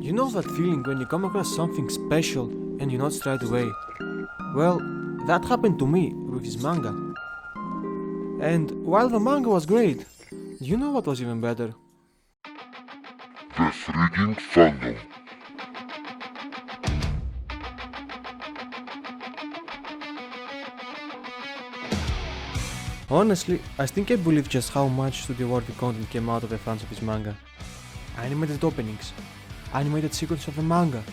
You know that feeling when you come across something special and you notice right away? Well, that happened to me with his manga. And while the manga was great, you know what was even better? The freaking fandom. Honestly, I still can't believe just how much studio-worthy content came out of the fans of his manga. Animated openings, animated sequences of the manga,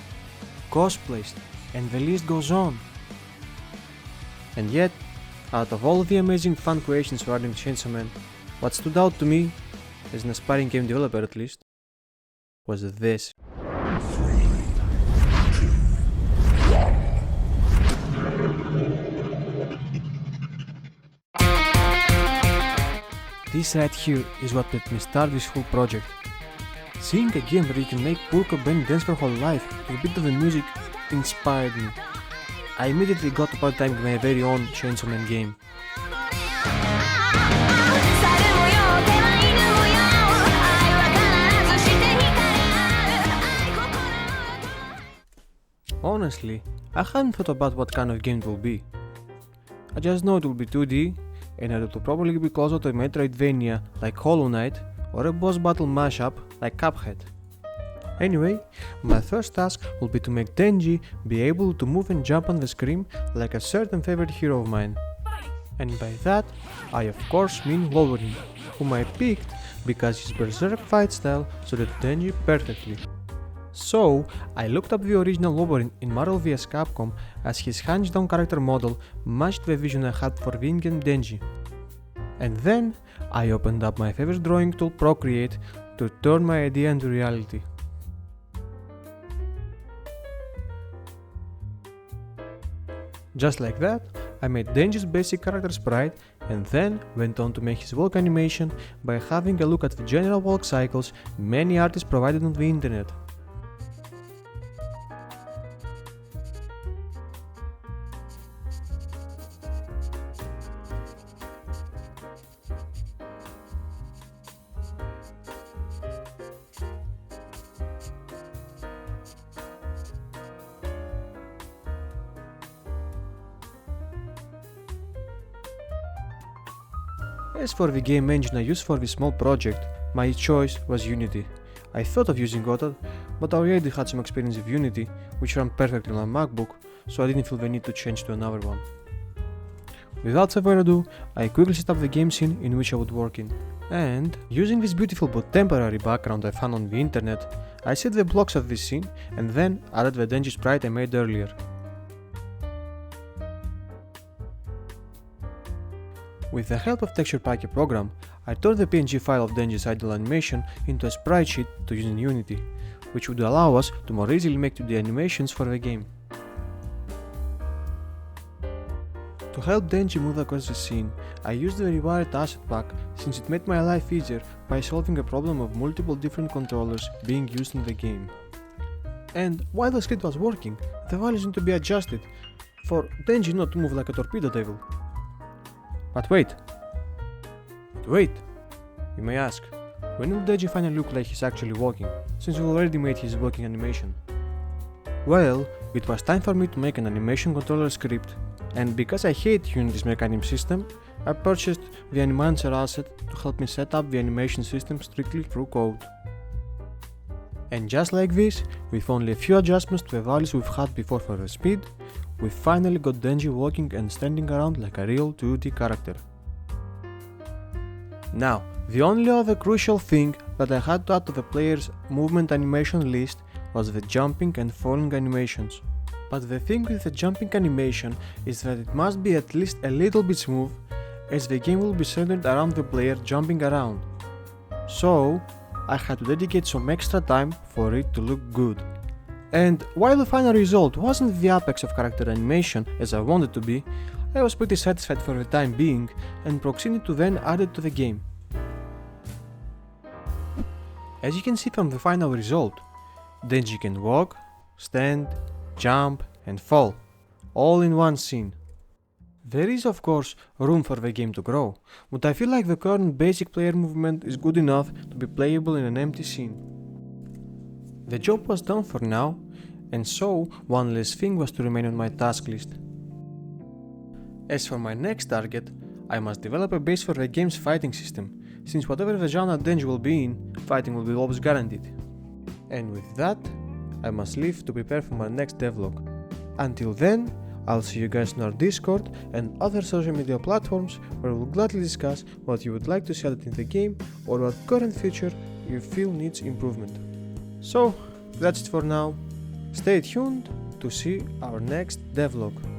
cosplays, and the list goes on. And yet, out of all the amazing fan creations surrounding Chainsaw Man, what stood out to me, as an aspiring game developer at least, was this. This right here is what made me start this whole project. Seeing a game where you can make Kurt Cobain dance for her whole life with a bit of the music inspired me. I immediately got to part time with my very own Chainsaw Man game. Honestly, I hadn't thought about what kind of game it will be. I just know it will be 2D, and that it will probably be closer to a Metroidvania like Hollow Knight, or a boss battle mashup like Cuphead. Anyway, my first task will be to make Denji be able to move and jump on the screen like a certain favorite hero of mine. And by that, I of course mean Wolverine, whom I picked because his berserk fight style suited Denji perfectly. So, I looked up the original Wolverine in Marvel vs Capcom as his hands-down character model matched the vision I had for the in-game Denji. And then, I opened up my favorite drawing tool Procreate to turn my idea into reality. Just like that, I made Denji's basic character sprite and then went on to make his walk animation by having a look at the general walk cycles many artists provided on the internet. As for the game engine I used for this small project, my choice was Unity. I thought of using Godot, but I already had some experience with Unity, which ran perfectly on my MacBook, so I didn't feel the need to change to another one. Without further ado, I quickly set up the game scene in which I would work in. And, using this beautiful but temporary background I found on the internet, I set the blocks of this scene and then added the Denji sprite I made earlier. With the help of Texture Packer program, I turned the PNG file of Denji's idle animation into a sprite sheet to use in Unity, which would allow us to more easily make 2D animations for the game. To help Denji move across the scene, I used the Rewired Asset Pack since it made my life easier by solving a problem of multiple different controllers being used in the game. And while the script was working, the values need to be adjusted for Denji not to move like a torpedo devil. But wait, you may ask, when will Denji finally look like he's actually walking, since we already made his walking animation? Well, it was time for me to make an animation controller script, and because I hate Unity's mechanism system, I purchased the Animancer asset to help me set up the animation system strictly through code. And just like this, with only a few adjustments to the values we've had before for the speed, we finally got Denji walking and standing around like a real 2D character. Now, the only other crucial thing that I had to add to the player's movement animation list was the jumping and falling animations. But the thing with the jumping animation is that it must be at least a little bit smooth, as the game will be centered around the player jumping around. So, I had to dedicate some extra time for it to look good. And while the final result wasn't the apex of character animation as I wanted to be, I was pretty satisfied for the time being and proceeded to then add it to the game. As you can see from the final result, Denji can walk, stand, jump and fall, all in one scene. There is of course room for the game to grow, but I feel like the current basic player movement is good enough to be playable in an empty scene. The job was done for now, and so one less thing was to remain on my task list. As for my next target, I must develop a base for the game's fighting system, since whatever the genre Denji will be in, fighting will be always guaranteed. And with that, I must leave to prepare for my next devlog. Until then, I'll see you guys on our Discord and other social media platforms where we'll gladly discuss what you would like to see added in the game or what current feature you feel needs improvement. So, that's it for now. Stay tuned to see our next devlog.